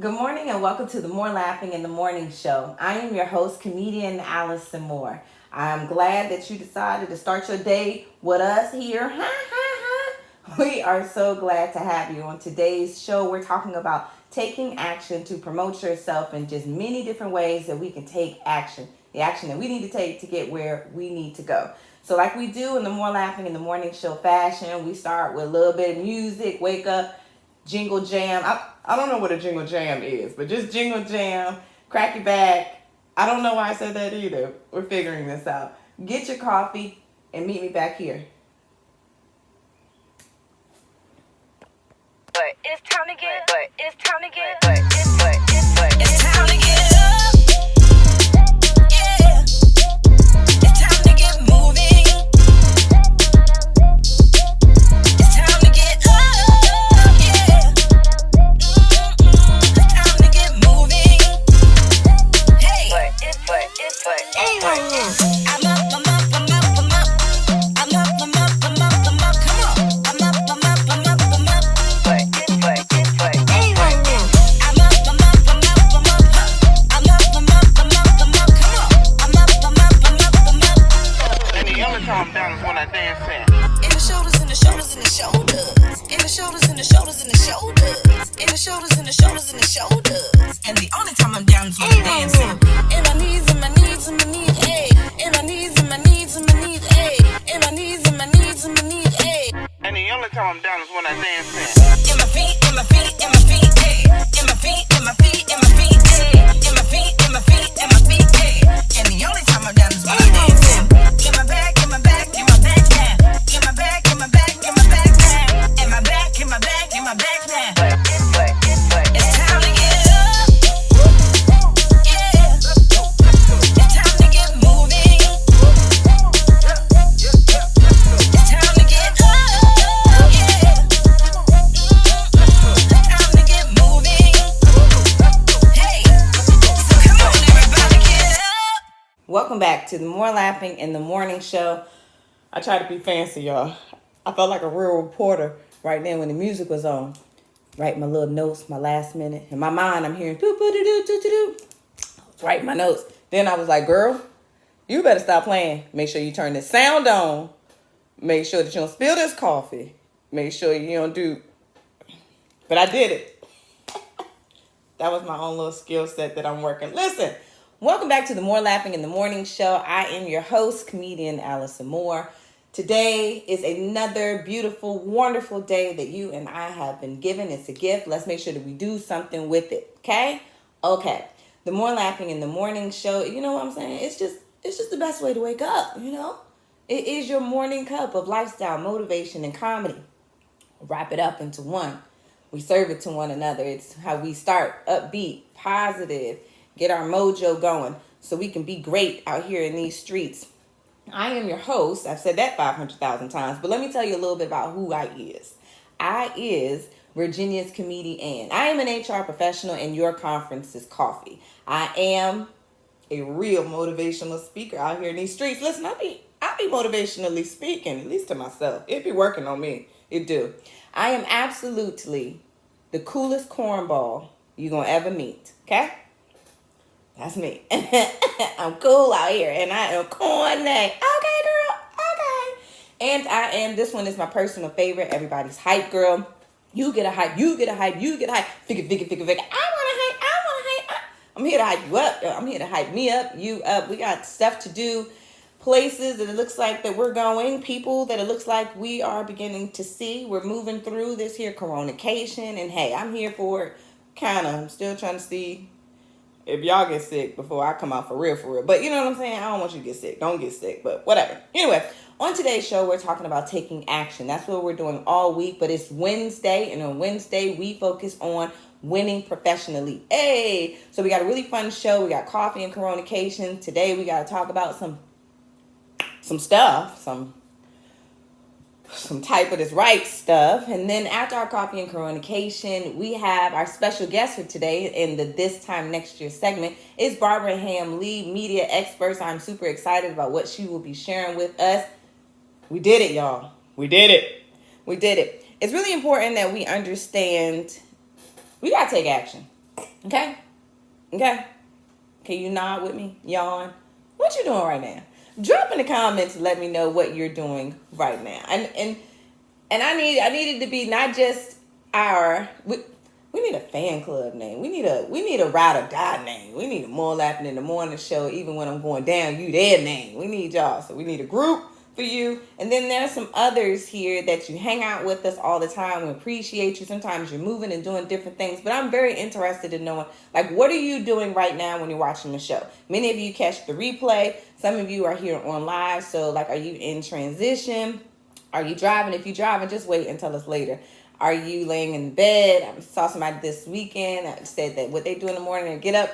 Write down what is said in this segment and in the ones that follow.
Good morning and welcome to the More Laughing in the Morning show. I am your host, comedian Allison Moore. I'm glad that you decided to start your day with us here. We are so glad to have you. On today's show, we're talking about taking action to promote yourself in just many different ways that we can take action. The action that we need to take to get where we need to go. So like we do in the More Laughing in the Morning show fashion, we start with a little bit of music, wake up, jingle jam. I don't know what a jingle jam is, but just jingle jam, crack your back. I don't know why I said that either. We're figuring this out. Get your coffee and meet me back here. But it's time to get, but it's time to get, but it's time to get up. Yeah. It's time to get moving. It's time to get up. Yeah. It's time to get moving. Hey. I'm up. Come on. I'm up. But calm down is when I dance in the shoulders, in the shoulders, in the shoulders. In the shoulders, in the shoulders, in the shoulders. In the shoulders, in the shoulders, in the shoulders. And the only time I'm down is when I dance in. In my knees, in my knees, in my knees, ayy. In my knees, in my knees, in my knees, ayy. In my knees, in my knees, in my knees, ayy. And the only time I'm down is when I dance in. In my feet, in my feet, in my feet, ayy. In my feet, in my feet, in my feet, ayy. In my feet, in my feet, in my feet, ayy. And the only time I'm down is when I dance in. In my back, in my back, in my back now. In my back, in my back, in my back now. In my back, in my back, in my back now. It's time to get up. Yeah. It's time to get moving. It's time to get up. Yeah. It's time to get moving. Hey. So come on, everybody, get up. Welcome back to the More Laughing in the Morning show. I try to be fancy, y'all. I felt like a real reporter right then when the music was on. Write my little notes, my last minute. In my mind, I'm hearing do. Write my notes. Then I was like, girl, you better stop playing. Make sure you turn this sound on. Make sure that you don't spill this coffee. Make sure you don't do. But I did it. That was my own little skill set that I'm working. Listen, welcome back to the More Laughing in the Morning show. I am your host, comedian Allison Moore. Today is another beautiful, wonderful day that you and I have been given. It's a gift. Let's make sure that we do something with it. Okay? Okay. The More Laughing in the Morning show, you know what I'm saying? It's just the best way to wake up, you know? It is your morning cup of lifestyle, motivation, and comedy. Wrap it up into one. We serve it to one another. It's how we start upbeat, positive, get our mojo going so we can be great out here in these streets. I am your host. I've said that 500,000 times, but let me tell you a little bit about who I is. I is Virginia's comedian. I am an HR professional and your conference is coffee. I am a real motivational speaker out here in these streets. Listen, I be motivationally speaking, at least to myself. It be working on me. It do. I am absolutely the coolest cornball you're going to ever meet. Okay? That's me. I'm cool out here, and I am corny. Okay, girl. Okay. And I am, this one is my personal favorite, everybody's hype girl. You get a hype, you get a hype, you get a hype. Figure. I want to hype. I'm here to hype you up. I'm here to hype me up, you up. We got stuff to do, places that it looks like that we're going, people that it looks like we are beginning to see. We're moving through this here Coronacation, and hey, I'm here for it. I'm still trying to see if y'all get sick before I come out for real. But you know what I'm saying? I don't want you to get sick. Don't get sick, but whatever. Anyway, on today's show, we're talking about taking action. That's what we're doing all week, but it's Wednesday, and on Wednesday, we focus on winning professionally. Hey! So we got a really fun show. We got coffee and Coronacation. Today, we got to talk about some stuff, some type of this right stuff. And then after our coffee and Coronacation, we have our special guest for today in the This Time Next Year segment. It's Barbara Hamm Lee, media expert. I'm super excited about what she will be sharing with us. We did it, y'all. We did it. It's really important that we understand we got to take action. Okay? Okay? Can you nod with me? Yawn? What you doing right now? Drop in the comments and let me know what you're doing right now. And I needed to be not just we need a fan club name. We need a ride or die name. We need a More Laughing in the Morning show. Even when I'm going down, you their name. We need y'all. So we need a group for you. And then there's some others here that you hang out with us all the time. We appreciate you. Sometimes you're moving and doing different things. But I'm very interested in knowing, like, what are you doing right now when you're watching the show? Many of you catch the replay. Some of you are here on live. So, like, are you in transition? Are you driving? If you're driving, just wait and tell us later. Are you laying in bed? I saw somebody this weekend that said that what they do in the morning and get up,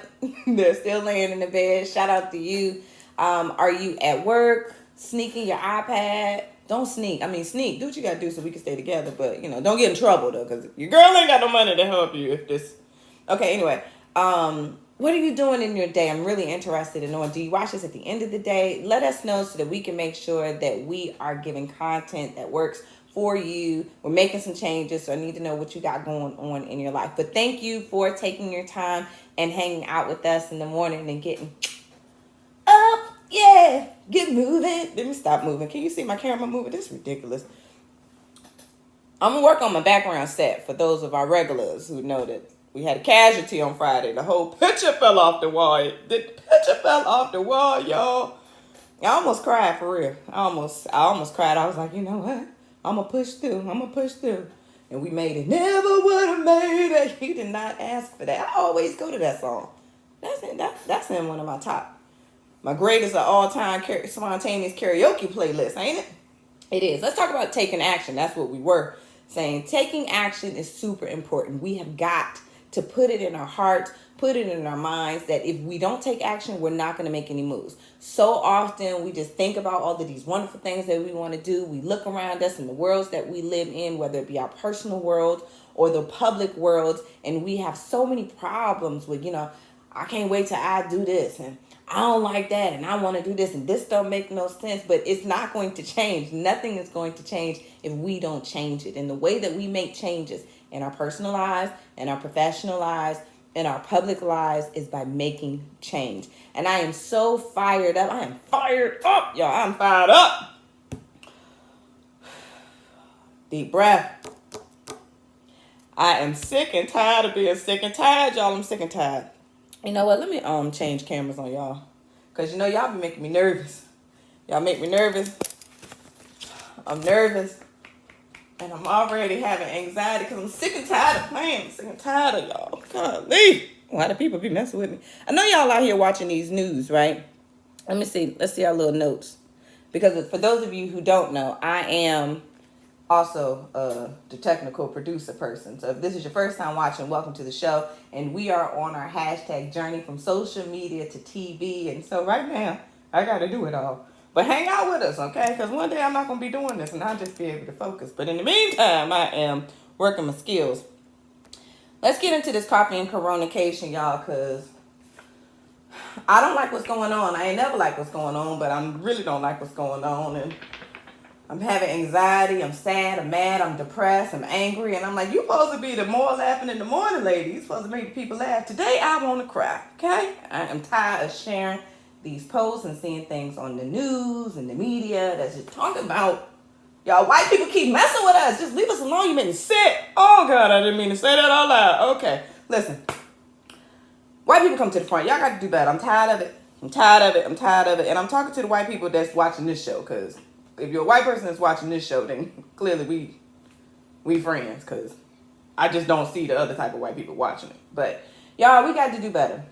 they're still laying in the bed. Shout out to you. Are you at work, sneaking your iPad? Don't sneak. I mean, sneak. Do what you got to do so we can stay together. But, don't get in trouble, though, because your girl ain't got no money to help you if this... Okay, anyway. What are you doing in your day? I'm really interested in knowing. Do you watch this at the end of the day? Let us know so that we can make sure that we are giving content that works for you. We're making some changes, so I need to know what you got going on in your life. But thank you for taking your time and hanging out with us in the morning and getting up. Yeah, get moving. Let me stop moving. Can you see my camera moving? This is ridiculous. I'm going to work on my background set for those of our regulars who know that we had a casualty on Friday. The whole picture fell off the wall. The picture fell off the wall, y'all. I almost cried, for real. I almost cried. I was like, you know what? I'm going to push through. And we made it. Never would have made it. He did not ask for that. I always go to that song. That's in one of my top. My greatest of all time spontaneous karaoke playlist, ain't it? It is. Let's talk about taking action. That's what we were saying. Taking action is super important. We have got to put it in our hearts, put it in our minds that if we don't take action, we're not going to make any moves. So often we just think about all of these wonderful things that we want to do. We look around us in the worlds that we live in, whether it be our personal world or the public world, and we have so many problems with, I can't wait till I do this, and I don't like that, and I want to do this, and this don't make no sense. But it's not going to change. Nothing is going to change if we don't change it. And the way that we make changes in our personal lives, in our professional lives, in our public lives is by making change. And I am so fired up. I am fired up, y'all. I'm fired up. Deep breath. I am sick and tired of being sick and tired, y'all. I'm sick and tired. You know what? Let me change cameras on y'all. Because, y'all be making me nervous. Y'all make me nervous. I'm nervous. And I'm already having anxiety because I'm sick and tired of playing. I'm sick and tired of y'all. Golly. Why do people be messing with me? I know y'all out here watching these news, right? Let me see. Let's see our little notes. Because for those of you who don't know, I am also the technical producer person. So if this is your first time watching, welcome to the show. And we are on our hashtag journey from social media to TV. And so right now, I got to do it all. But hang out with us, okay? Because one day I'm not going to be doing this and I'll just be able to focus. But in the meantime, I am working my skills. Let's get into this coffee and Coronacation, y'all, because I don't like what's going on. I ain't never liked what's going on, but I really don't like what's going on. And I'm having anxiety, I'm sad, I'm mad, I'm depressed, I'm angry, and I'm like, you supposed to be the More Laughing in the Morning lady. You supposed to make people laugh. Today, I want to cry, okay? I am tired of sharing these posts and seeing things on the news and the media that's just talking about, y'all, white people keep messing with us. Just leave us alone. You make me sick. Oh, God, I didn't mean to say that out loud. Okay, listen. White people come to the front. Y'all got to do better. I'm tired of it. I'm tired of it. And I'm talking to the white people that's watching this show, because if you're a white person that's watching this show, then clearly we friends, because I just don't see the other type of white people watching it. But, y'all, we got to do better.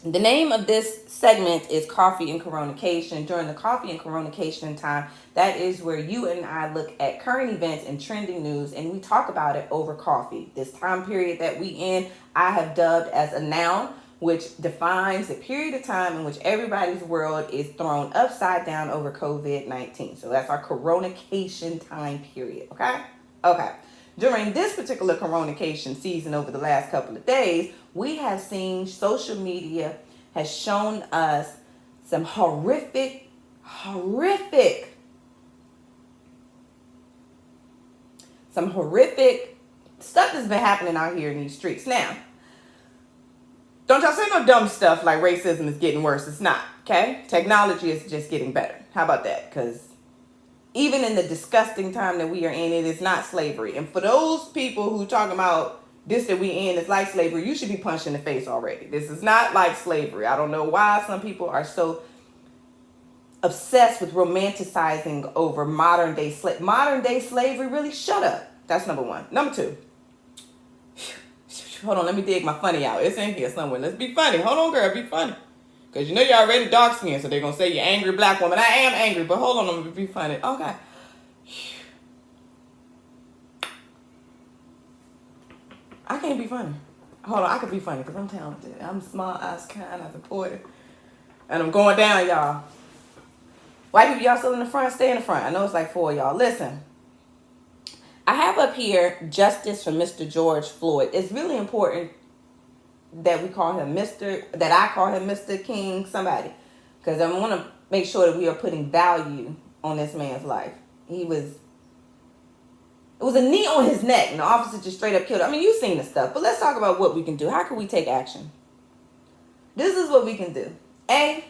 The name of this segment is Coffee and Coronacation. During the Coffee and Coronacation time, that is where you and I look at current events and trending news, and we talk about it over coffee. This time period that we in, I have dubbed as a noun, which defines the period of time in which everybody's world is thrown upside down over COVID-19. So that's our Coronacation time period, okay? Okay. During this particular Coronacation season over the last couple of days, we have seen social media has shown us some horrific stuff that's been happening out here in these streets. Now, Don't y'all say no dumb stuff like racism is getting worse. It's not, okay? Technology is just getting better. How about that? Because even in the disgusting time that we are in, it is not slavery. And for those people who talking about this that we in is like slavery, you should be punched in the face already. This is not like slavery. I don't know why some people are so obsessed with romanticizing over modern day slavery. Really, shut up. That's number one. Number two. Hold on, let me dig my funny out. It's in here somewhere. Let's be funny. Hold on, girl, be funny. Because you know you're already dark skinned, so they're going to say you're angry black woman. I am angry, but hold on, I'm going to be funny. Okay. I can't be funny. Hold on, I can be funny because I'm talented. I'm smart, I was kind, I supportive. And I'm going down, y'all. White people, y'all still in the front? Stay in the front. I know it's like 4 of y'all. Listen. I have up here justice for Mr. George Floyd. It's really important that we call him that I call him Mr. King somebody. Because I want to make sure that we are putting value on this man's life. It was a knee on his neck and the officer just straight up killed him. I mean, you've seen this stuff. But let's talk about what we can do. How can we take action? This is what we can do. A,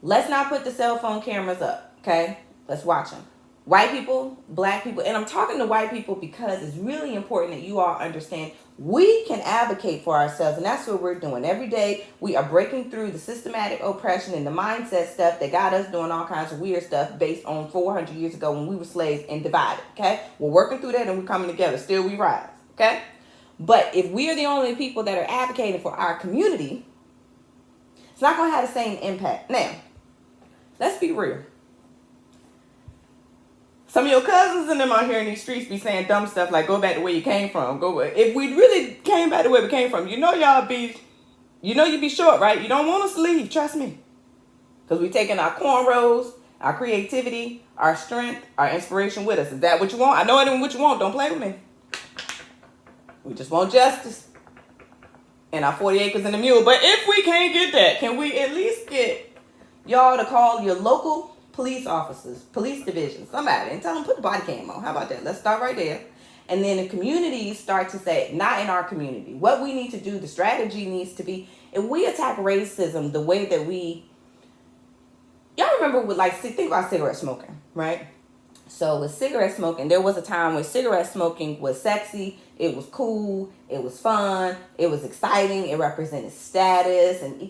let's not put the cell phone cameras up. Okay? Let's watch them. White people, black people, and I'm talking to white people because it's really important that you all understand we can advocate for ourselves, and that's what we're doing. Every day, we are breaking through the systematic oppression and the mindset stuff that got us doing all kinds of weird stuff based on 400 years ago when we were slaves and divided, okay? We're working through that and we're coming together. Still we rise, okay? But if we are the only people that are advocating for our community, it's not going to have the same impact. Now, let's be real. Some of your cousins and them out here in these streets be saying dumb stuff like go back to where you came from. If we really came back to where we came from, you'd be short, right? You don't want us to leave, trust me. Because we taking our cornrows, our creativity, our strength, our inspiration with us. Is that what you want? I know it ain't what you want. Don't play with me. We just want justice. And our 40 acres and a mule. But if we can't get that, can we at least get y'all to call your local police officers, police division, somebody, and tell them put the body cam on. How about that? Let's start right there. And then if communities start to say, not in our community, what we need to do, the strategy needs to be, if we attack racism the way that y'all remember with think about cigarette smoking, right? So with cigarette smoking, there was a time when cigarette smoking was sexy, it was cool, it was fun, it was exciting, it represented status and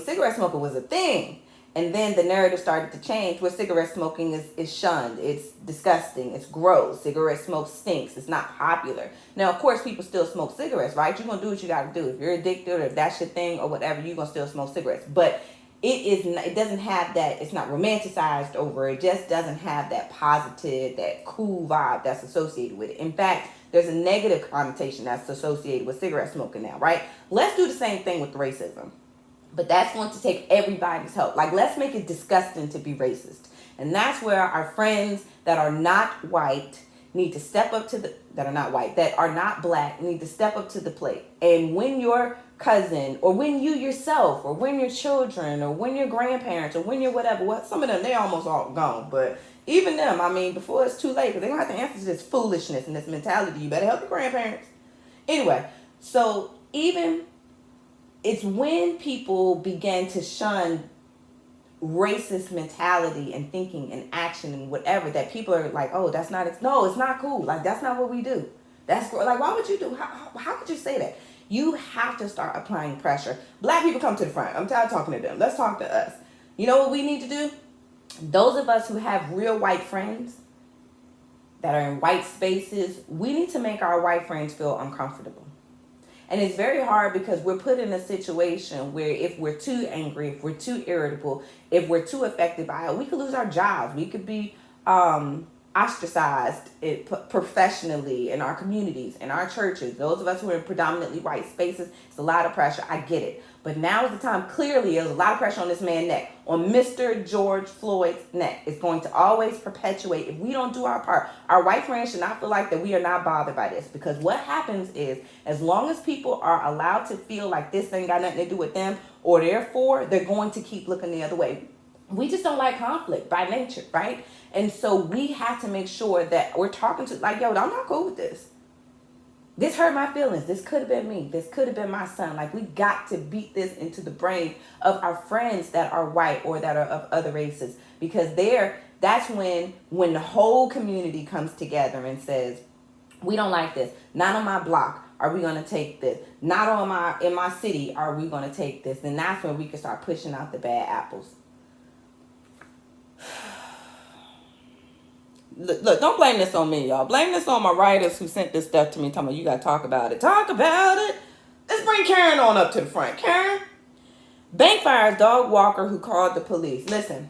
cigarette smoking was a thing. And then the narrative started to change where cigarette smoking is shunned. It's disgusting. It's gross. Cigarette smoke stinks. It's not popular. Now, of course, people still smoke cigarettes, right? You're going to do what you got to do. If you're addicted or if that's your thing or whatever, you're going to still smoke cigarettes. But it doesn't have that. It's not romanticized over. It just doesn't have that positive, that cool vibe that's associated with it. In fact, there's a negative connotation that's associated with cigarette smoking now, right? Let's do the same thing with racism. But that's going to take everybody's help. Like, let's make it disgusting to be racist. And that's where our friends that are not white need to step up that are not black, need to step up to the plate. And when your cousin, or when you yourself, or when your children, or when your grandparents, or when your whatever, some of them, they almost all gone. But even them, before it's too late, because they're going to have to answer to this foolishness and this mentality. You better help your grandparents. Anyway, so it's when people began to shun racist mentality and thinking and action and whatever that people are like, oh, it's not cool. Like, that's not what we do. That's like, why would you do? How could you say that? You have to start applying pressure. Black people, come to the front. I'm tired of talking to them. Let's talk to us. You know what we need to do? Those of us who have real white friends that are in white spaces, we need to make our white friends feel uncomfortable. And it's very hard because we're put in a situation where if we're too angry, if we're too irritable, if we're too affected by it, we could lose our jobs. We could be ostracized professionally in our communities, in our churches. Those of us who are in predominantly white spaces, it's a lot of pressure. I get it. But now is the time. Clearly, there's a lot of pressure on this man's neck, on Mr. George Floyd's neck. It's going to always perpetuate if we don't do our part. Our white friends should not feel like that we are not bothered by this, because what happens is, as long as people are allowed to feel like this ain't got nothing to do with them, or therefore they're going to keep looking the other way. We just don't like conflict by nature, right? And so we have to make sure that we're talking to, like, yo, I'm not cool with this. This hurt my feelings. This could have been me. This could have been my son. Like, we got to beat this into the brain of our friends that are white or that are of other races, because that's when the whole community comes together and says, we don't like this. Not on my block are we going to take this. Not in my city are we going to take this. And that's when we can start pushing out the bad apples. Look, don't blame this on me, y'all. Blame this on my writers who sent this stuff to me, telling me you got to talk about it. Talk about it. Let's bring Karen on up to the front. Karen. Bank fires dog walker who called the police. Listen.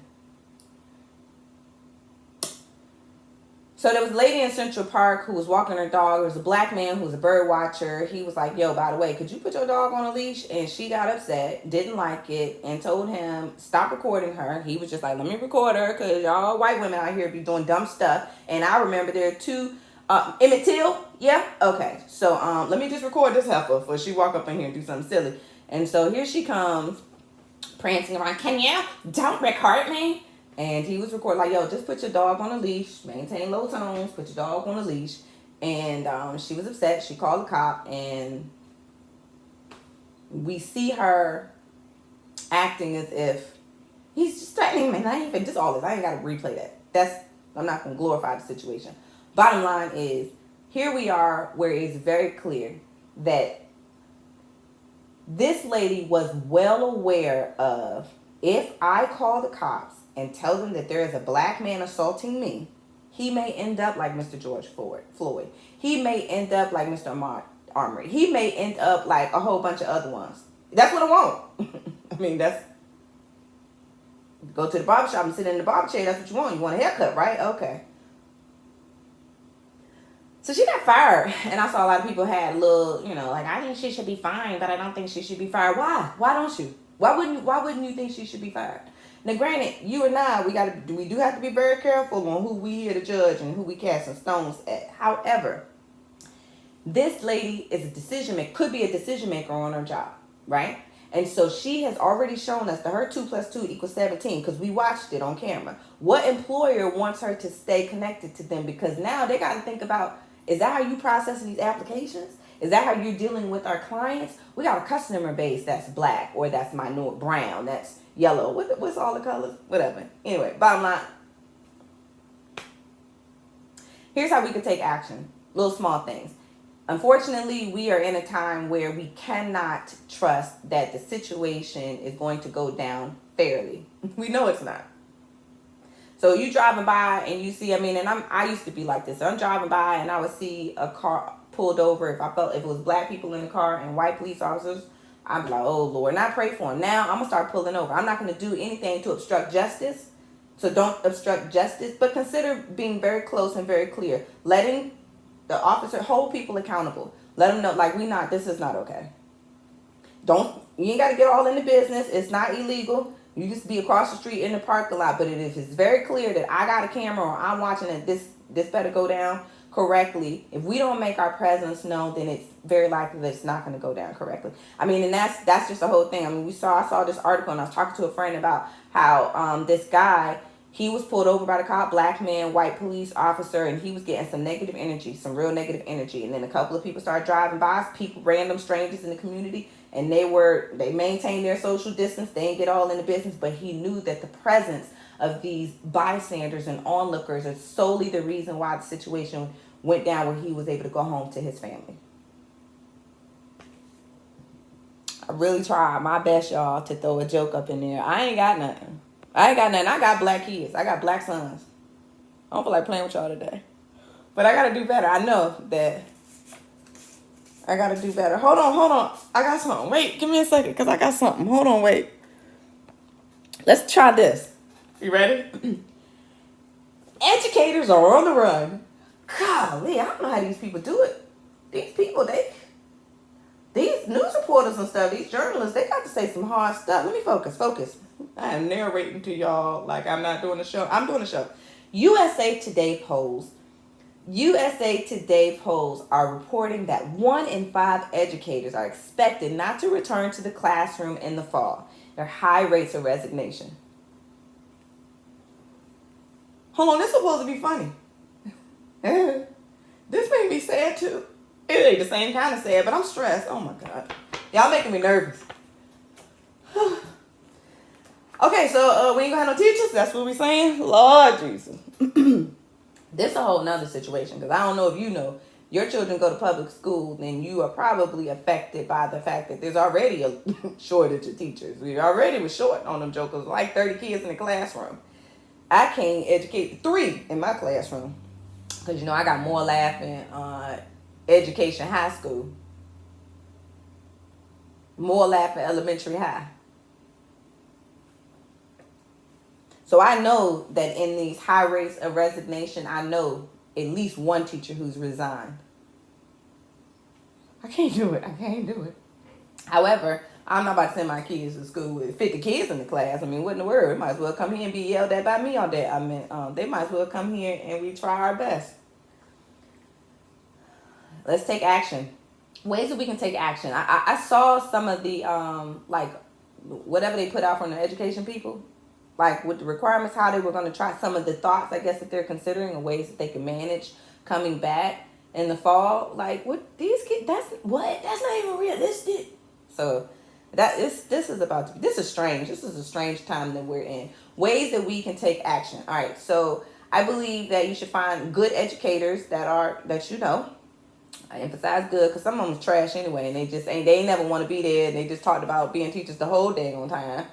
So there was a lady in Central Park who was walking her dog. There was a black man who was a bird watcher. He was like, yo, by the way, could you put your dog on a leash? And she got upset, didn't like it, and told him, stop recording her. He was just like, let me record her, because y'all white women out here be doing dumb stuff. And I remember there are two, Emmett Till? Yeah? Okay. So let me just record this heifer before she walk up in here and do something silly. And so here she comes, prancing around. Can you? Don't record me. And he was recording like, yo, just put your dog on a leash, maintain low tones, put your dog on a leash. And she was upset. She called the cop, and we see her acting as if he's just threatening me. And I ain't even just all this. I ain't got to replay that. I'm not going to glorify the situation. Bottom line is, here we are where it's very clear that this lady was well aware of, if I call the cops and tell them that there is a black man assaulting me, he may end up like Mr. George Floyd. He may end up like Mr. Armory. He may end up like a whole bunch of other ones. That's what I want. I mean, go to the barbershop and sit in the barber chair. That's what you want. You want a haircut, right? Okay. So she got fired, and I saw a lot of people had a little, like, I think she should be fined, but I don't think she should be fired. Why? Why don't you? Why wouldn't you think she should be fired? Now, granted, you and I, we do have to be very careful on who we here to judge and who we casting stones at. However, this lady is a decision maker, could be a decision maker on her job, right? And so she has already shown us that her 2 + 2 = 17, because we watched it on camera. What employer wants her to stay connected to them? Because now they got to think about, is that how you processing these applications? Is that how you're dealing with our clients? We got a customer base that's black, or that's minority, brown, that's yellow. What's all the colors? Whatever. Anyway, bottom line. Here's how we could take action. Little small things. Unfortunately, we are in a time where we cannot trust that the situation is going to go down fairly. We know it's not. So you driving by and you see, and I used to be like this. I'm driving by and I would see a car pulled over. If it was black people in the car and white police officers, I'd be like, oh Lord, and I pray for them. Now I'm gonna start pulling over. I'm not gonna do anything to obstruct justice. So don't obstruct justice, but consider being very close and very clear. Letting the officer hold people accountable. Let them know, like, this is not okay. You ain't gotta get all in the business. It's not illegal. You just be across the street in the parking lot. But if it's very clear that I got a camera or I'm watching it, this better go down correctly. If we don't make our presence known, then it's very likely that it's not going to go down correctly. And that's just the whole thing. I saw this article, and I was talking to a friend about how this guy, he was pulled over by the cop, black man, white police officer, and he was getting some negative energy, some real negative energy. And then a couple of people started driving by, random strangers in the community, and they maintained their social distance. They didn't get all in the business, but he knew that the presence of these bystanders and onlookers is solely the reason why the situation went down, where he was able to go home to his family. I really tried my best, y'all, to throw a joke up in there. I ain't got nothing. I got black kids. I got black sons. I don't feel like playing with y'all today. But I got to do better. I know that I got to do better. Hold on. I got something. Wait, give me a second, because I got something. Hold on, wait. Let's try this. You ready? Educators are on the run. Golly, I don't know how these people do it. These people, these news reporters and stuff, these journalists, they got to say some hard stuff. Let me focus. I am narrating to y'all like I'm not doing a show. I'm doing a show. USA Today polls are reporting that 1 in 5 educators are expected not to return to the classroom in the fall. There are high rates of resignation. Hold on, this is supposed to be funny. This made me sad too. It ain't the same kind of sad, but I'm stressed. Oh my God. Y'all making me nervous. Okay, so we ain't gonna have no teachers. That's what we saying. Lord Jesus. This is a whole nother situation, because I don't know if you know, your children go to public school, then you are probably affected by the fact that there's already a shortage of teachers. We already were short on them jokers, like 30 kids in the classroom. I can't educate 3 in my classroom, because I got more laughing education high school, more laughing elementary high. So I know that in these high rates of resignation, I know at least one teacher who's resigned. I can't do it. However, I'm not about to send my kids to school with 50 kids in the class. I mean, what in the world? They might as well come here and be yelled at by me all day. I mean, they might as well come here and we try our best. Let's take action. Ways that we can take action. I saw some of the, whatever they put out from the education people, like with the requirements, how they were going to try some of the thoughts, I guess, that they're considering, and ways that they can manage coming back in the fall. Like, what these kids, that's not even realistic. So this is strange. This is a strange time that we're in. Ways that we can take action. All right. So I believe that you should find good educators that I emphasize good, because some of them is trash anyway, and they ain't never want to be there, and they just talked about being teachers the whole day on time.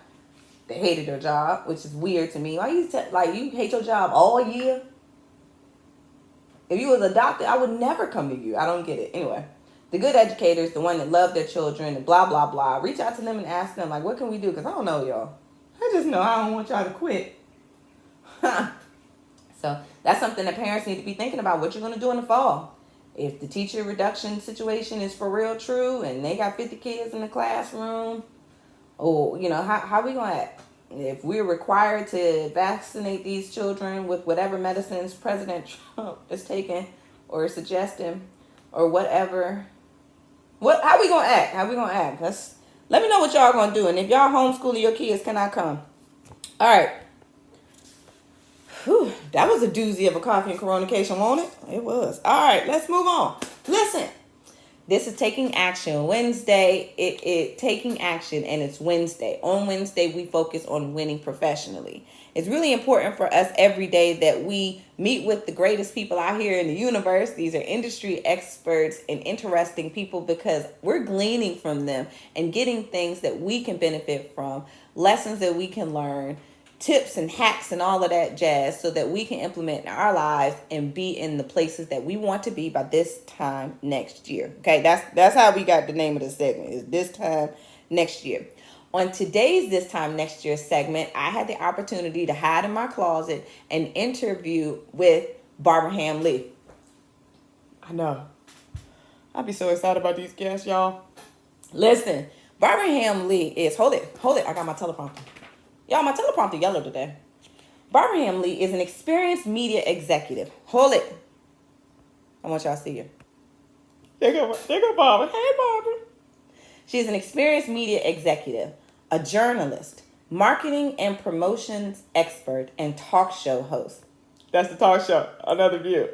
They hated their job, which is weird to me. Why you hate your job all year? If you was a doctor, I would never come to you. I don't get it. Anyway, the good educators, the one that love their children, and blah, blah, blah, reach out to them and ask them, like, what can we do? Because I don't know, y'all. I just know I don't want y'all to quit. So that's something that parents need to be thinking about, what you're going to do in the fall. If the teacher reduction situation is for real true, and they got 50 kids in the classroom, or, how we going to act? If we're required to vaccinate these children with whatever medicines President Trump is taking or suggesting or whatever, how we going to act? Let me know what y'all going to do. And if y'all homeschooling your kids, can I come? All right. Whew, that was a doozy of a coffee and Coronacation, wasn't it? It was. All right, let's move on. Listen. This is Taking Action Wednesday. Taking action, and it's Wednesday. On Wednesday, we focus on winning professionally. It's really important for us every day that we meet with the greatest people out here in the universe. These are industry experts and interesting people, because we're gleaning from them and getting things that we can benefit from, lessons that we can learn, tips and hacks and all of that jazz, so that we can implement in our lives and be in the places that we want to be by this time next year. Okay, that's how we got the name of the segment, is This Time Next Year. On today's This Time Next Year segment, I had the opportunity to hide in my closet and interview with Barbara Hamm Lee. I know. I'll be so excited about these guests, y'all. Listen, Barbara Hamm Lee is, hold it, I got my teleprompter. Y'all, my teleprompter yellow today. Barbara Hamm Lee is an experienced media executive. Hold it. I want y'all to see her. There go Barbara. Hey, Barbara. She is an experienced media executive, a journalist, marketing and promotions expert, and talk show host. That's the talk show. Another view.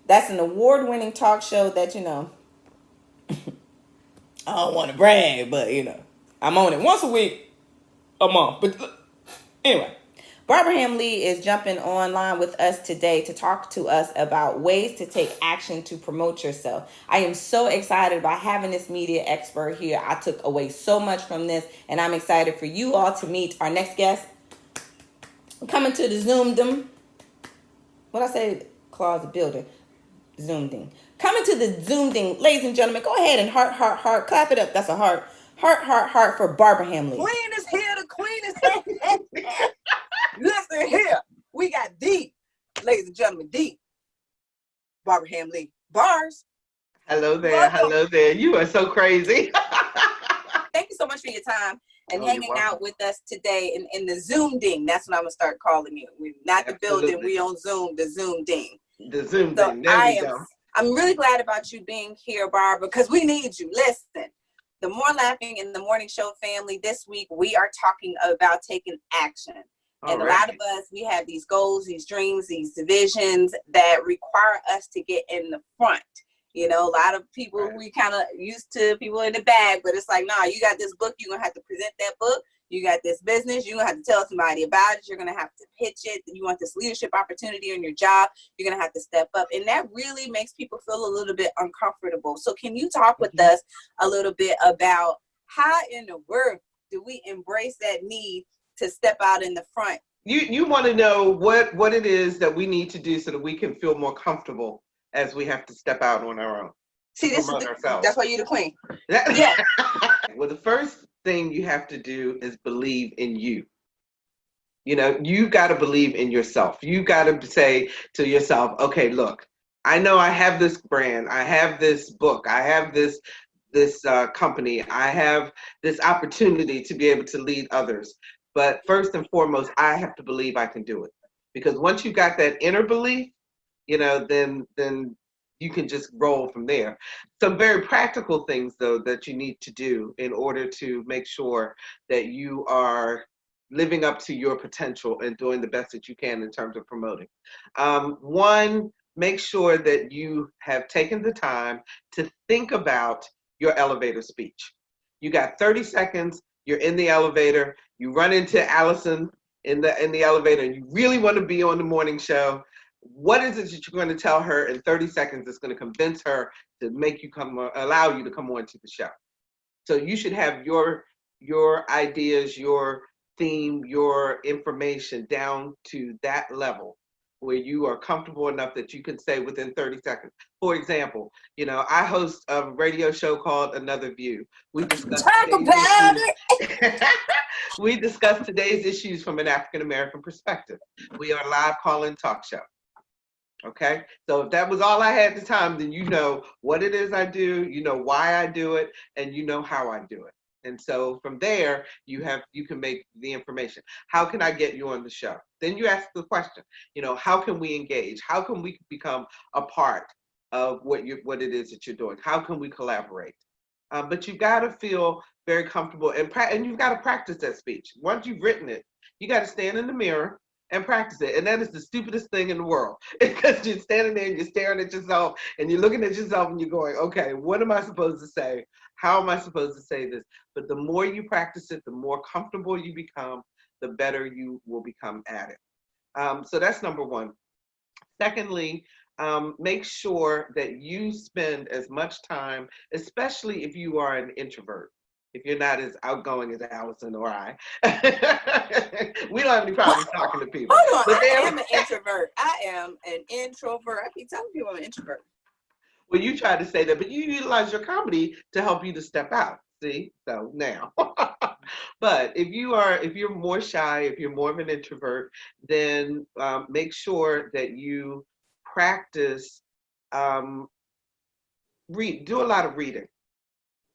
That's an award-winning talk show that, I don't want to brag, but, I'm on it once a week. A month. But anyway, Barbara Hamm Lee is jumping online with us today to talk to us about ways to take action to promote yourself. I am so excited about having this media expert here. I took away so much from this, and I'm excited for you all to meet our next guest. Coming to the Zoom-ding. What I say, closet builder. Zoom-ding. Coming to the Zoom-ding. Ladies and gentlemen, go ahead and heart. Clap it up. That's a heart. Heart for Barbara Hamm Lee. Queen is here. The queen is here. Listen here. We got deep, ladies and gentlemen, deep. Barbara Hamm Lee. Bars. Hello there. Welcome. Hello there. You are so crazy. Thank you so much for your time and hanging out with us today in the Zoom ding. That's what I'm going to start calling you. We're not the building. We on Zoom, the Zoom ding. The Zoom ding. There we go. I'm really glad about you being here, Barbara, because we need you. Listen. The More Laughing in the Morning Show family, this week we are talking about taking action. And a lot of us, we have these goals, these dreams, these visions that require us to get in the front. You know, a lot of people, we kind of used to people in the back, but it's like, nah, you got this book, you're going to have to present that book. You got this business, you're going to have to tell somebody about it. You're going to have to pitch it. You want this leadership opportunity in your job, you're going to have to step up. And that really makes people feel a little bit uncomfortable. So can you talk with us a little bit about how in the world do we embrace that need to step out in the front? You want to know what it is that we need to do so that we can feel more comfortable as we have to step out on our own. See, that's why you're the queen. Yeah. Well, the first thing you have to do is believe in you. You know, you got to believe in yourself. You got to say to yourself, okay, look, I know I have this brand, I have this book, I have this company, I have this opportunity to be able to lead others. But first and foremost, I have to believe I can do it. Because once you got that inner belief, you know, then you can just roll from there. Some very practical things, though, that you need to do in order to make sure that you are living up to your potential and doing the best that you can in terms of promoting. One, make sure that you have taken the time to think about your elevator speech. You got 30 seconds, you're in the elevator, you run into Allison in the elevator, and you really want to be on the morning show. What is it that you're going to tell her in 30 seconds that's going to convince her to make you allow you to come on to the show? So you should have your ideas, your theme, your information down to that level where you are comfortable enough that you can say within 30 seconds. For example, you know, I host a radio show called Another View. We discuss we discuss today's issues from an African American perspective. We are a live call-in talk show. Okay, so if that was all I had at the time, then you know what it is I do, you know why I do it, and you know how I do it. And so from there, you can make the information. How can I get you on the show? Then you ask the question, you know, how can we engage? How can we become a part of what it is that you're doing? How can we collaborate? But you've got to feel very comfortable and you've got to practice that speech. Once you've written it, you got to stand in the mirror and practice it. And that is the stupidest thing in the world, because you're standing there and you're staring at yourself and you're looking at yourself and you're going, okay, what am I supposed to say? How am I supposed to say this? But the more you practice it, the more comfortable you become, the better you will become at it. So that's number one. Secondly, make sure that you spend as much time, especially if you are an introvert. If you're not as outgoing as Allison or I, we don't have any problems talking to people. Hold on, I am an introvert. I am an introvert. I keep telling people I'm an introvert. Well, you try to say that, but you utilize your comedy to help you to step out. See, so now, but if you're more shy, if you're more of an introvert, then make sure that you practice. Do a lot of reading.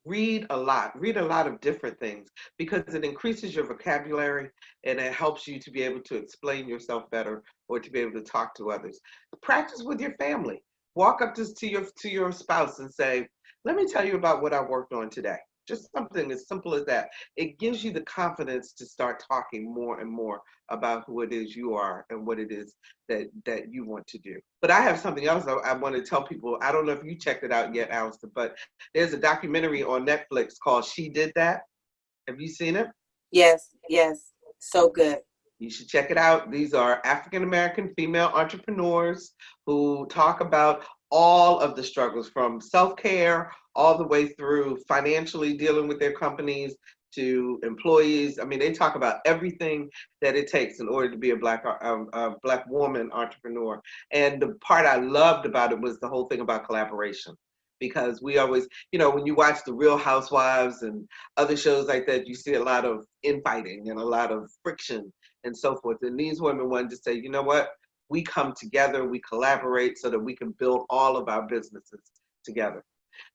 Read a lot of different things, because it increases your vocabulary and it helps you to be able to explain yourself better or to be able to talk to others. Practice with your family. Walk up to your spouse and say, let me tell you about what I worked on today. Just something as simple as that. It gives you the confidence to start talking more and more about who it is you are and what it is that you want to do. But I have something else I want to tell people. I don't know if you checked it out yet, Allison, but there's a documentary on Netflix called She Did That. Have you seen it? Yes. So good. You should check it out. These are African-American female entrepreneurs who talk about all of the struggles, from self-care all the way through financially dealing with their companies to employees. I mean, they talk about everything that it takes in order to be a black woman entrepreneur. And the part I loved about it was the whole thing about collaboration. Because we always, you know, when you watch The Real Housewives and other shows like that, you see a lot of infighting and a lot of friction and so forth. And these women wanted to say, you know what? We come together, we collaborate so that we can build all of our businesses together.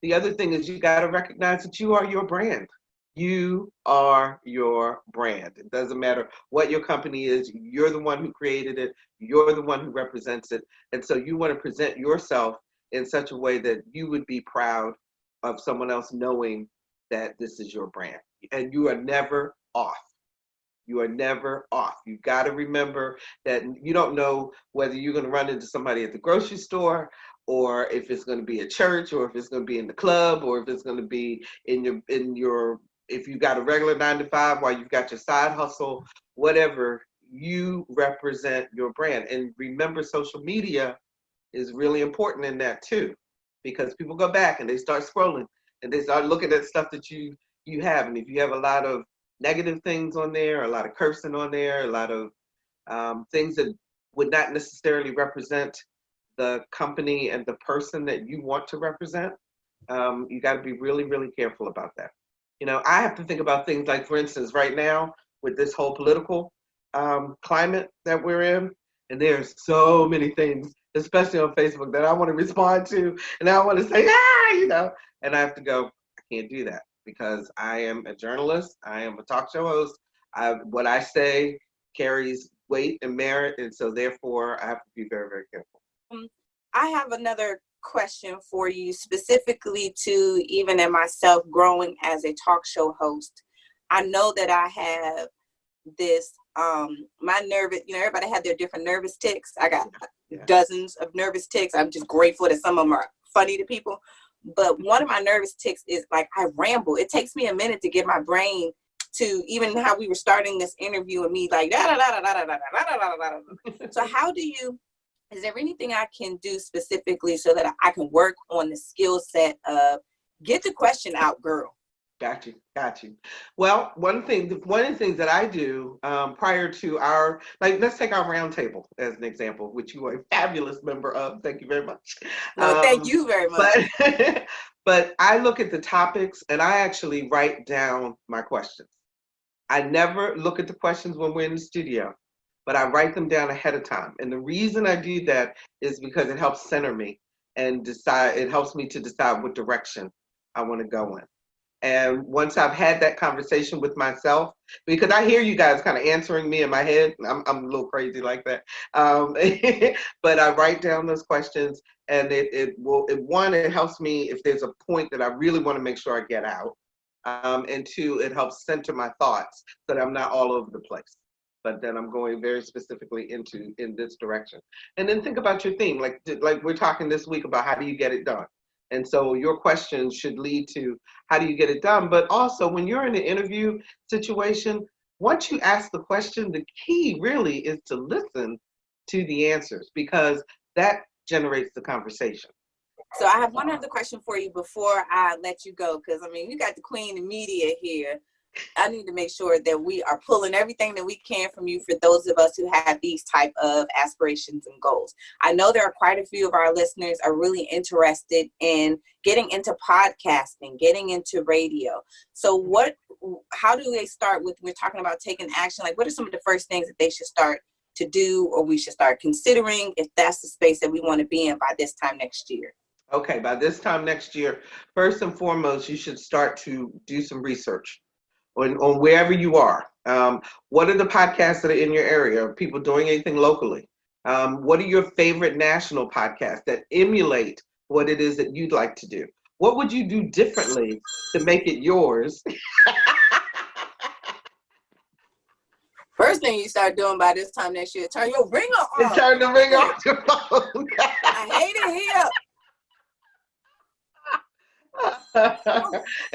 The other thing is you got to recognize that you are your brand. You are your brand. It doesn't matter what your company is. You're the one who created it. You're the one who represents it. And so you want to present yourself in such a way that you would be proud of someone else knowing that this is your brand. And you are never off. You are never off. You've got to remember that you don't know whether you're going to run into somebody at the grocery store, or if it's going to be at church, or if it's going to be in the club, or if it's going to be in your if you've got a regular 9 to 5 while you've got your side hustle, whatever. You represent your brand. And remember, social media is really important in that too, because people go back and they start scrolling and they start looking at stuff that you have. And if you have a lot of negative things on there, a lot of cursing on there, a lot of things that would not necessarily represent the company and the person that you want to represent, you got to be really, really careful about that. I have to think about things like, for instance, right now with this whole political climate that we're in, and there's so many things, especially on Facebook, that I want to respond to, and I want to say, and I have to go, I can't do that because I am a journalist, I am a talk show host. What I say carries weight and merit, and so therefore I have to be very, very careful. I have another question for you, specifically to even in myself growing as a talk show host. I know that I have this my nervous, everybody had their different nervous tics. I got dozens of nervous tics. I'm just grateful that some of them are funny to people, but one of my nervous tics is like I ramble. It takes me a minute to get my brain to, even how we were starting this interview and me like da da da da da da da da da. So is there anything I can do specifically so that I can work on the skill set of get the question out, girl? Got you. Well, one of the things that I do prior to our, let's take our roundtable as an example, which you are a fabulous member of. Thank you very much. No, thank you very much. But I look at the topics and I actually write down my questions. I never look at the questions when we're in the studio, but I write them down ahead of time. And the reason I do that is because it helps center me and it helps me to decide what direction I want to go in. And once I've had that conversation with myself, because I hear you guys kind of answering me in my head, I'm a little crazy like that. But I write down those questions, and it helps me if there's a point that I really want to make sure I get out. And two, it helps center my thoughts so that I'm not all over the place, but then I'm going very specifically in this direction. And then think about your theme, like we're talking this week about how do you get it done. And so your questions should lead to how do you get it done? But also when you're in an interview situation, once you ask the question, the key really is to listen to the answers, because that generates the conversation. So I have one other question for you before I let you go, because you got the queen of media here. I need to make sure that we are pulling everything that we can from you for those of us who have these type of aspirations and goals. I know there are quite a few of our listeners are really interested in getting into podcasting, getting into radio. So how do they start with, we're talking about taking action, like what are some of the first things that they should start to do, or we should start considering if that's the space that we want to be in by this time next year? Okay, by this time next year, first and foremost, you should start to do some research on wherever you are. What are the podcasts that are in your area? Are people doing anything locally? What are your favorite national podcasts that emulate what it is that you'd like to do? What would you do differently to make it yours? First thing you start doing by this time next year, turn your ringer on. Turn the ringer off your phone. I hate it here.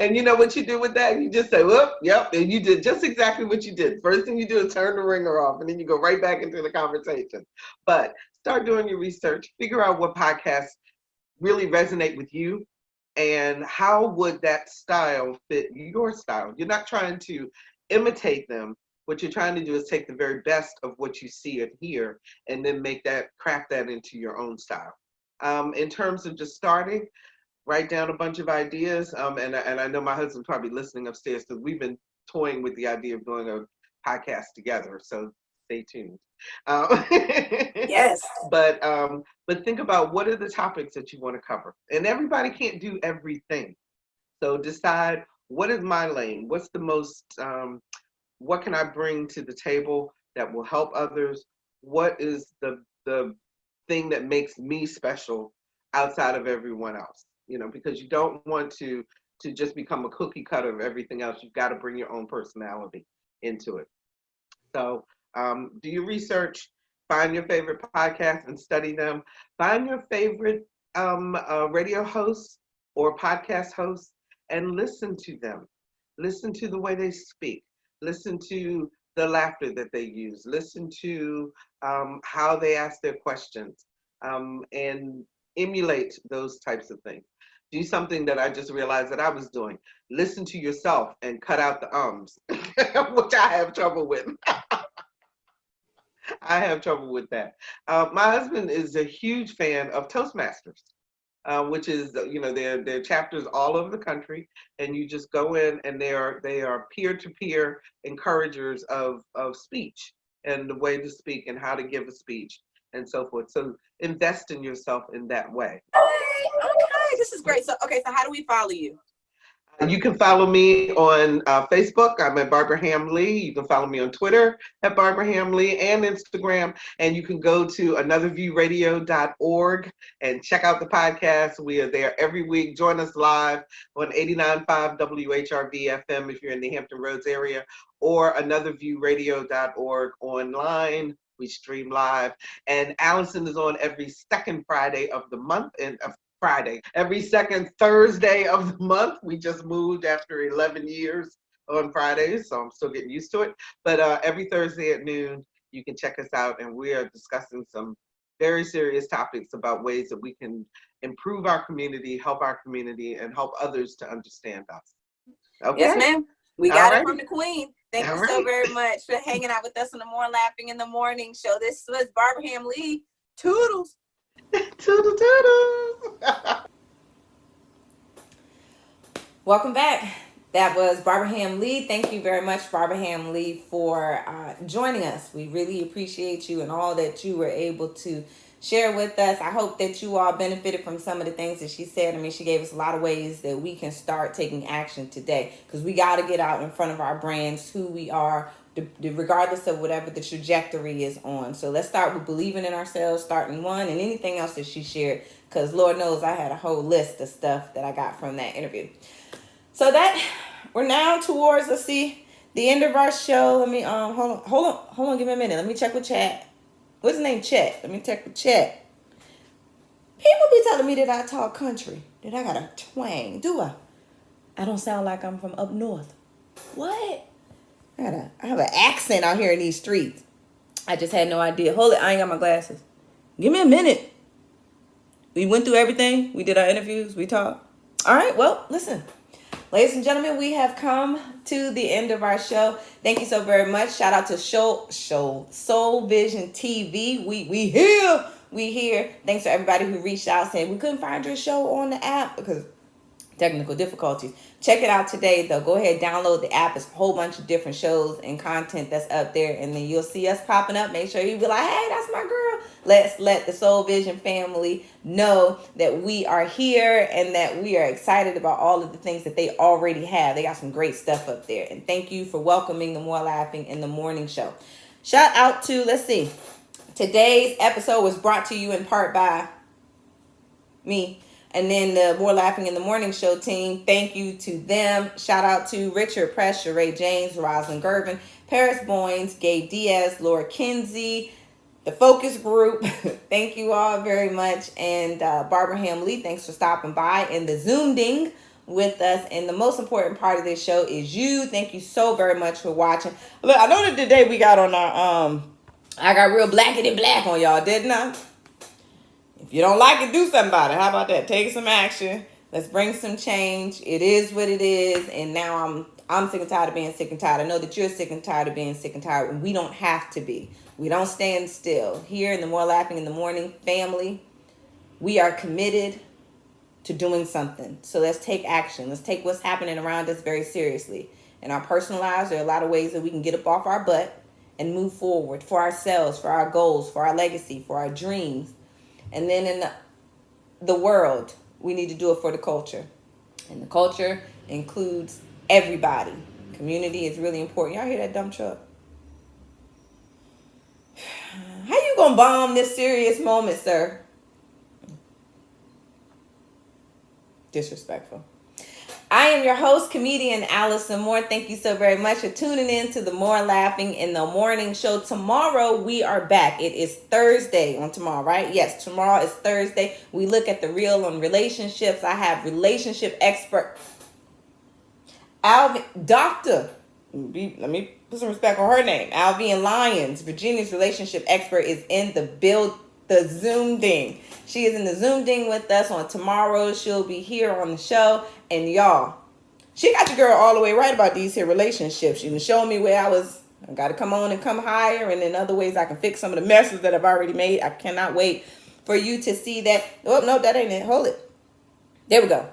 And you know what you do with that? You just say, whoop, yep, and you did just exactly what you did. First thing you do is turn the ringer off, and then you go right back into the conversation. But start doing your research, figure out what podcasts really resonate with you, and how would that style fit your style. You're not trying to imitate them. What you're trying to do is take the very best of what you see and hear, and then craft that into your own style. In terms of just starting, write down a bunch of ideas. And I know my husband's probably listening upstairs because we've been toying with the idea of doing a podcast together. So stay tuned. Yes. But think about what are the topics that you want to cover. And everybody can't do everything. So decide, what is my lane? What's the most, what can I bring to the table that will help others? What is the thing that makes me special outside of everyone else? Because you don't want to just become a cookie cutter of everything else. You've got to bring your own personality into it. So do your research, find your favorite podcasts and study them. Find your favorite radio hosts or podcast hosts and listen to them. Listen to the way they speak. Listen to the laughter that they use. Listen to how they ask their questions, and emulate those types of things. Do something that I just realized that I was doing. Listen to yourself and cut out the ums, which I have trouble with. I have trouble with that. My husband is a huge fan of Toastmasters, which is, their chapters all over the country, and you just go in and they are peer-to-peer encouragers of speech and the way to speak and how to give a speech and so forth. So invest in yourself in that way. Okay, this is great. So how do we follow you? You can follow me on Facebook. I'm at Barbara Hamm Lee. You can follow me on Twitter at Barbara Hamm Lee and Instagram. And you can go to anotherviewradio.org and check out the podcast. We are there every week. Join us live on 89.5 WHRV FM if you're in the Hampton Roads area, or anotherviewradio.org online. We stream live. And Allison is on every second Friday of the month, and every second Thursday of the month. We just moved after 11 years on Fridays, so I'm still getting used to it. But every Thursday at noon, you can check us out, and we are discussing some very serious topics about ways that we can improve our community, and help others to understand us. Okay? Yes, ma'am. We got it from the Alrighty. queen. Thank you so very much for hanging out with us on the More Laughing in the Morning show. This was Barbara Hamm Lee. Toodles. Toodle toodles. Welcome back. That was Barbara Hamm Lee. Thank you very much, Barbara Hamm Lee, for joining us. We really appreciate you and all that you were able to share with us. I hope that you all benefited from some of the things that she said. I mean, she gave us a lot of ways that we can start taking action today, because we got to get out in front of our brands, who we are, regardless of whatever the trajectory is on. So let's start with believing in ourselves, starting one, and anything else that she shared, because Lord knows I had a whole list of stuff that I got from that interview. So that we're now towards, let's see, the end of our show. Let me hold on, give me a minute. Let me check with Chat. What's his name? Chat. Let me check with Chat. People be telling me that I talk country, that I got a twang. Do I? I don't sound like I'm from up north. What? I have an accent out here in these streets. I just had no idea. Hold it, I ain't got my glasses. Give me a minute. We went through everything. We did our interviews. We talked. All right, well, listen. Ladies and gentlemen, we have come to the end of our show. Thank you so very much. Shout out to Soul Vision TV. We here. We here. Thanks to everybody who reached out saying we couldn't find your show on the app because technical difficulties. Check it out today, though. Go ahead, download the app. It's a whole bunch of different shows and content that's up there, and then you'll see us popping up. Make sure you be like, hey, that's my girl. Let's let the Soul Vision family know that we are here and that we are excited about all of the things that they already have. They got some great stuff up there. And thank you for welcoming the More Laughing in the Morning show. Shout out to, let's see, today's episode was brought to you in part by me. And then the More Laughing in the Morning show team, thank you to them. Shout out to Richard Press, Sheree James, Rosalind Gervin, Paris Boynes, Gabe Diaz, Laura Kinsey, the Focus Group. Thank you all very much. And Barbara Hamm Lee, thanks for stopping by and the Zoom-ding with us. And the most important part of this show is you. Thank you so very much for watching. Look, I know that today we got on our, I got real blackety black on y'all, didn't I? If you don't like it, do something about it. How about that? Take some action. Let's bring some change. It is what it is. And now I'm sick and tired of being sick and tired. I know that you're sick and tired of being sick and tired. And we don't have to be. We don't stand still. Here in the More Laughing in the Morning family, we are committed to doing something. So let's take action. Let's take what's happening around us very seriously. In our personal lives, there are a lot of ways that we can get up off our butt and move forward for ourselves, for our goals, for our legacy, for our dreams. And then in the world, we need to do it for the culture. And the culture includes everybody. Community is really important. Y'all hear that dumb truck? How you gonna bomb this serious moment, sir? Disrespectful. I am your host, comedian Allison Moore. Thank you so very much for tuning in to the More Laughing in the Morning show. Tomorrow we are back. It is Thursday on tomorrow, right? Yes, tomorrow is Thursday. We look at the real on relationships. I have relationship expert Alvin, Doctor. Let me put some respect on her name. Alvian Lyons, Virginia's relationship expert, is in the Zoom ding. She is in the Zoom ding with us on tomorrow. She'll be here on the show. And y'all, she got the girl all the way right about these here relationships. She been showing me where I got to come on and come higher, and in other ways I can fix some of the messes that I've already made. I cannot wait for you to see that. Oh, no, that ain't it. Hold it. There we go.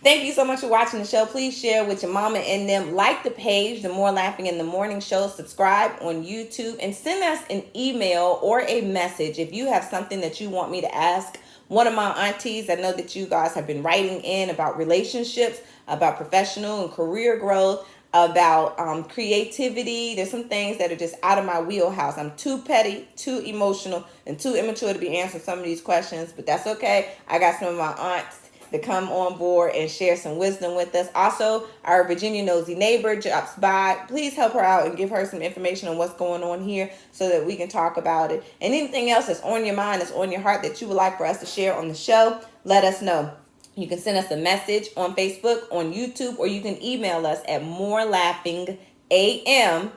Thank you so much for watching the show. Please share with your mama and them. Like the page, the More Laughing in the Morning show. Subscribe on YouTube and send us an email or a message if you have something that you want me to ask one of my aunties. I know that you guys have been writing in about relationships, about professional and career growth, about creativity. There's some things that are just out of my wheelhouse. I'm too petty, too emotional, and too immature to be answering some of these questions, but that's okay. I got some of my aunts to come on board and share some wisdom with us. Also, our Virginia nosy neighbor drops by. Please help her out and give her some information on what's going on here so that we can talk about it. And anything else that's on your mind, that's on your heart, that you would like for us to share on the show, let us know. You can send us a message on Facebook, on YouTube, or you can email us at MooreLaughing AM,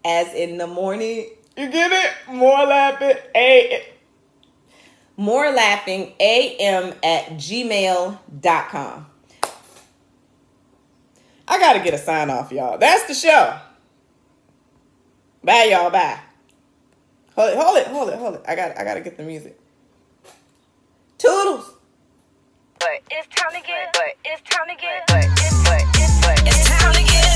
as in the morning. You get it? More laughing AM. MooreLaughingAM@gmail.com. I gotta get a sign off, y'all. That's the show. Bye, y'all. Bye. Hold it. I gotta get the music. Toodles. But it's time to get. It's time to get.